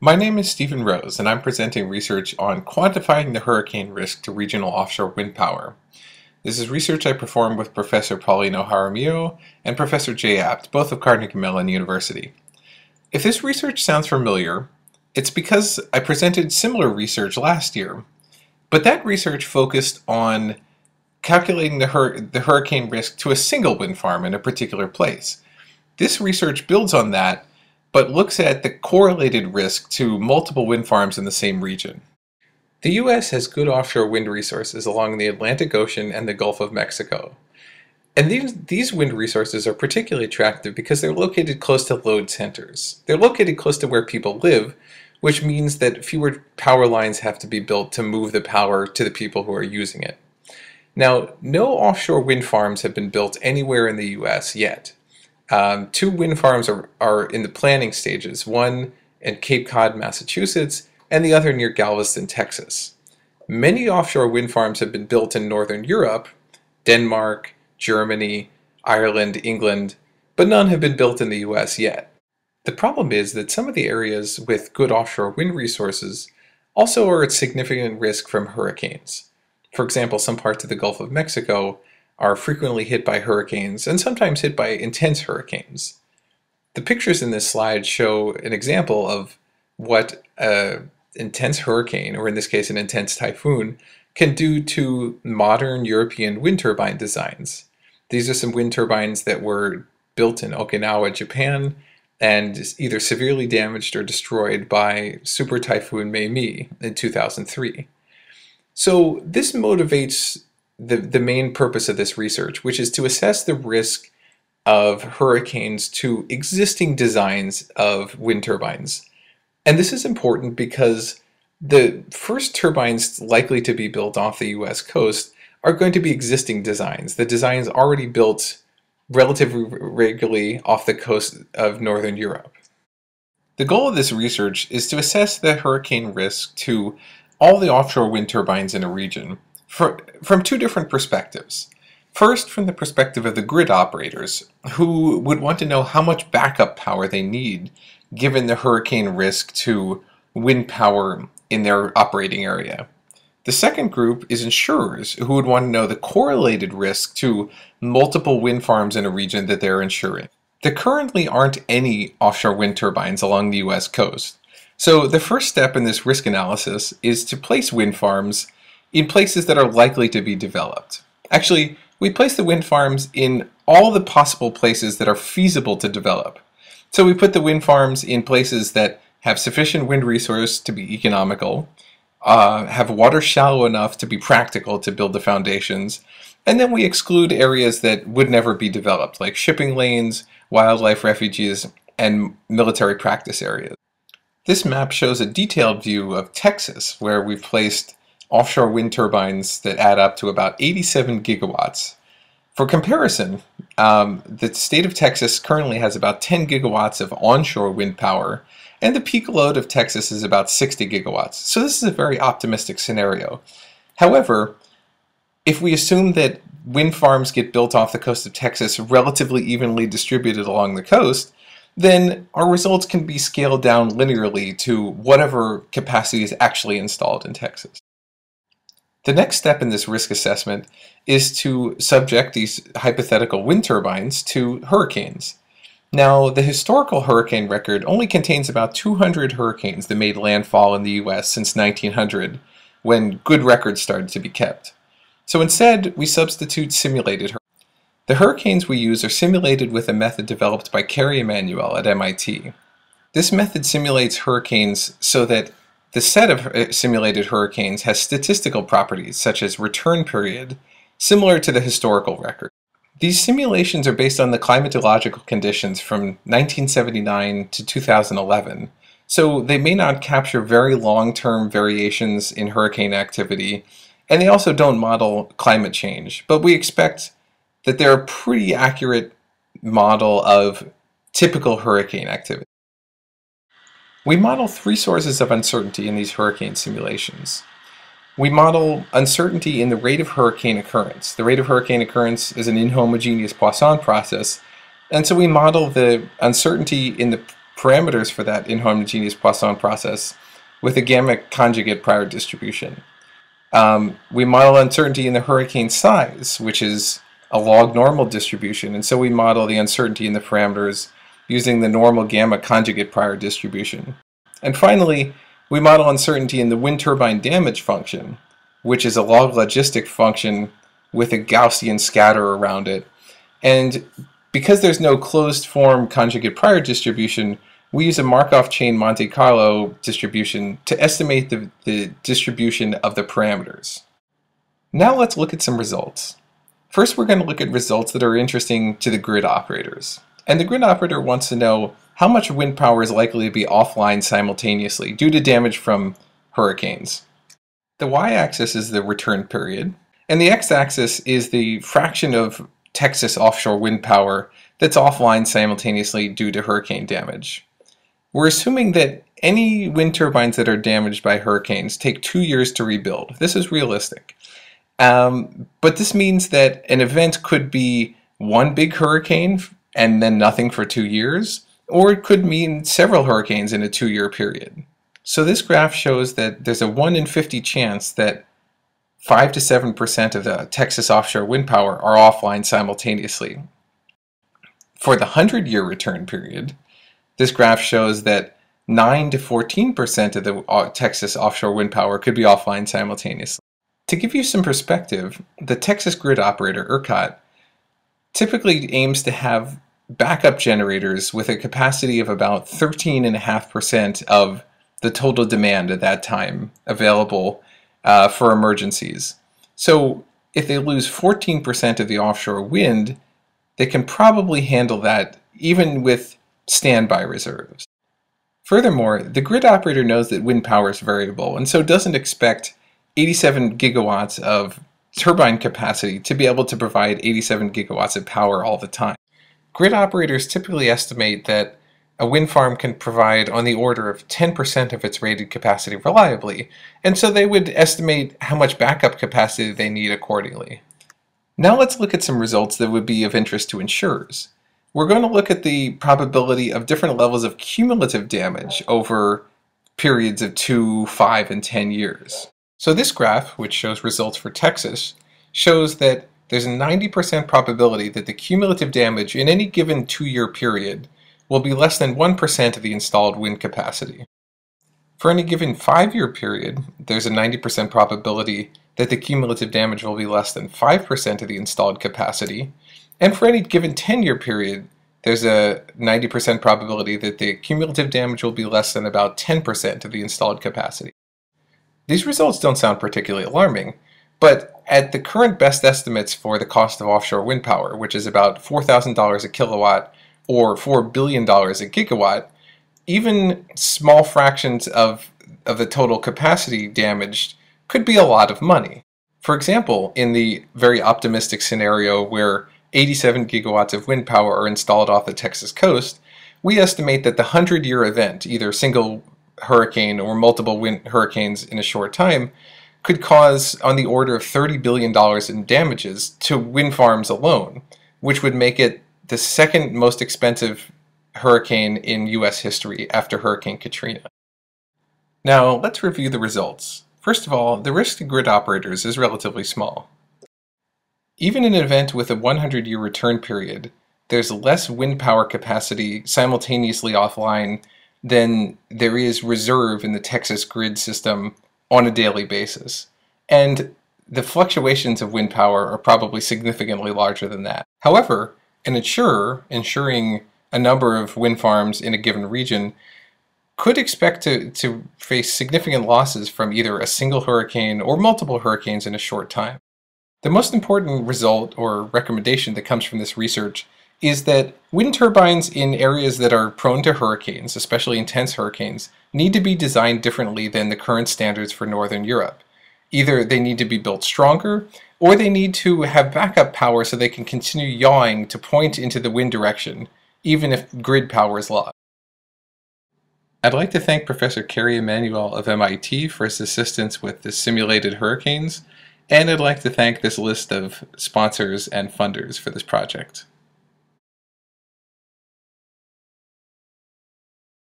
My name is Stephen Rose, and I'm presenting research on quantifying the hurricane risk to regional offshore wind power. This is research I performed with Professor Paulino Jaramillo and Professor Jay Apt, both of Carnegie Mellon University. If this research sounds familiar, it's because I presented similar research last year, but that research focused on calculating the hurricane risk to a single wind farm in a particular place. This research builds on that, but looks at the correlated risk to multiple wind farms in the same region. The U.S. has good offshore wind resources along the Atlantic Ocean and the Gulf of Mexico. And these wind resources are particularly attractive because they're located close to load centers. They're located close to where people live, which means that fewer power lines have to be built to move the power to the people who are using it. Now, no offshore wind farms have been built anywhere in the U.S. yet. Two wind farms are in the planning stages, one in Cape Cod, Massachusetts, and the other near Galveston, Texas. Many offshore wind farms have been built in Northern Europe, Denmark, Germany, Ireland, England, but none have been built in the US yet. The problem is that some of the areas with good offshore wind resources also are at significant risk from hurricanes. For example, some parts of the Gulf of Mexico are frequently hit by hurricanes and sometimes hit by intense hurricanes. The pictures in this slide show an example of what an intense hurricane, or in this case an intense typhoon, can do to modern European wind turbine designs. These are some wind turbines that were built in Okinawa, Japan, and either severely damaged or destroyed by Super Typhoon Meimi in 2003. So this motivates the main purpose of this research, which is to assess the risk of hurricanes to existing designs of wind turbines. And this is important because the first turbines likely to be built off the US coast are going to be existing designs, the designs already built relatively regularly off the coast of Northern Europe. The goal of this research is to assess the hurricane risk to all the offshore wind turbines in a region from two different perspectives. First, from the perspective of the grid operators, who would want to know how much backup power they need given the hurricane risk to wind power in their operating area. The second group is insurers, who would want to know the correlated risk to multiple wind farms in a region that they're insuring. There currently aren't any offshore wind turbines along the US coast. So the first step in this risk analysis is to place wind farms in places that are likely to be developed. Actually, we place the wind farms in all the possible places that are feasible to develop. So we put the wind farms in places that have sufficient wind resource to be economical, have water shallow enough to be practical to build the foundations, and then we exclude areas that would never be developed, like shipping lanes, wildlife refuges, and military practice areas. This map shows a detailed view of Texas, where we've placed offshore wind turbines that add up to about 87 gigawatts. For comparison, the state of Texas currently has about 10 gigawatts of onshore wind power, and the peak load of Texas is about 60 gigawatts. So this is a very optimistic scenario. However, if we assume that wind farms get built off the coast of Texas relatively evenly distributed along the coast, then our results can be scaled down linearly to whatever capacity is actually installed in Texas. The next step in this risk assessment is to subject these hypothetical wind turbines to hurricanes. Now, the historical hurricane record only contains about 200 hurricanes that made landfall in the US since 1900, when good records started to be kept. So instead, we substitute simulated hurricanes. The hurricanes we use are simulated with a method developed by Kerry Emanuel at MIT. This method simulates hurricanes so that the set of simulated hurricanes has statistical properties, such as return period, similar to the historical record. These simulations are based on the climatological conditions from 1979 to 2011, so they may not capture very long-term variations in hurricane activity, and they also don't model climate change, but we expect that they're a pretty accurate model of typical hurricane activity. We model three sources of uncertainty in these hurricane simulations. We model uncertainty in the rate of hurricane occurrence. The rate of hurricane occurrence is an inhomogeneous Poisson process, and so we model the uncertainty in the parameters for that inhomogeneous Poisson process with a gamma conjugate prior distribution. We model uncertainty in the hurricane size, which is a log normal distribution, and so we model the uncertainty in the parameters using the normal gamma conjugate prior distribution. And finally, we model uncertainty in the wind turbine damage function, which is a log logistic function with a Gaussian scatter around it. And because there's no closed form conjugate prior distribution, we use a Markov chain Monte Carlo distribution to estimate the distribution of the parameters. Now let's look at some results. First, we're going to look at results that are interesting to the grid operators. And the grid operator wants to know how much wind power is likely to be offline simultaneously due to damage from hurricanes. The y-axis is the return period, and the x-axis is the fraction of Texas offshore wind power that's offline simultaneously due to hurricane damage. We're assuming that any wind turbines that are damaged by hurricanes take 2 years to rebuild. This is realistic. But this means that an event could be one big hurricane and then nothing for 2 years, or it could mean several hurricanes in a 2-year period. So this graph shows that there's a 1 in 50 chance that 5 to 7% of the Texas offshore wind power are offline simultaneously. For the 100-year return period, this graph shows that 9 to 14% of the Texas offshore wind power could be offline simultaneously. To give you some perspective, the Texas grid operator, ERCOT, typically aims to have backup generators with a capacity of about 13.5% of the total demand at that time available for emergencies. So if they lose 14% of the offshore wind, they can probably handle that even with standby reserves. Furthermore, the grid operator knows that wind power is variable and so doesn't expect 87 gigawatts of turbine capacity to be able to provide 87 gigawatts of power all the time. Grid operators typically estimate that a wind farm can provide on the order of 10% of its rated capacity reliably, and so they would estimate how much backup capacity they need accordingly. Now let's look at some results that would be of interest to insurers. We're going to look at the probability of different levels of cumulative damage over periods of 2, 5, and 10 years. So this graph, which shows results for Texas, shows that there's a 90% probability that the cumulative damage in any given 2-year period will be less than 1% of the installed wind capacity. For any given 5-year period, there's a 90% probability that the cumulative damage will be less than 5% of the installed capacity. And for any given 10-year period, there's a 90% probability that the cumulative damage will be less than about 10% of the installed capacity. These results don't sound particularly alarming, but at the current best estimates for the cost of offshore wind power, which is about $4,000 a kilowatt or $4 billion a gigawatt, even small fractions of the total capacity damaged could be a lot of money. For example, in the very optimistic scenario where 87 gigawatts of wind power are installed off the Texas coast, we estimate that the 100-year event, either a single hurricane or multiple hurricanes in a short time, could cause on the order of $30 billion in damages to wind farms alone, which would make it the second most expensive hurricane in U.S. history after Hurricane Katrina. Now, let's review the results. First of all, the risk to grid operators is relatively small. Even in an event with a 100-year return period, there's less wind power capacity simultaneously offline than there is reserve in the Texas grid system on a daily basis. And the fluctuations of wind power are probably significantly larger than that. However, an insurer insuring a number of wind farms in a given region could expect to face significant losses from either a single hurricane or multiple hurricanes in a short time. The most important result or recommendation that comes from this research is that wind turbines in areas that are prone to hurricanes, especially intense hurricanes, need to be designed differently than the current standards for Northern Europe. Either they need to be built stronger, or they need to have backup power so they can continue yawing to point into the wind direction, even if grid power is lost. I'd like to thank Professor Kerry Emanuel of MIT for his assistance with the simulated hurricanes, and I'd like to thank this list of sponsors and funders for this project.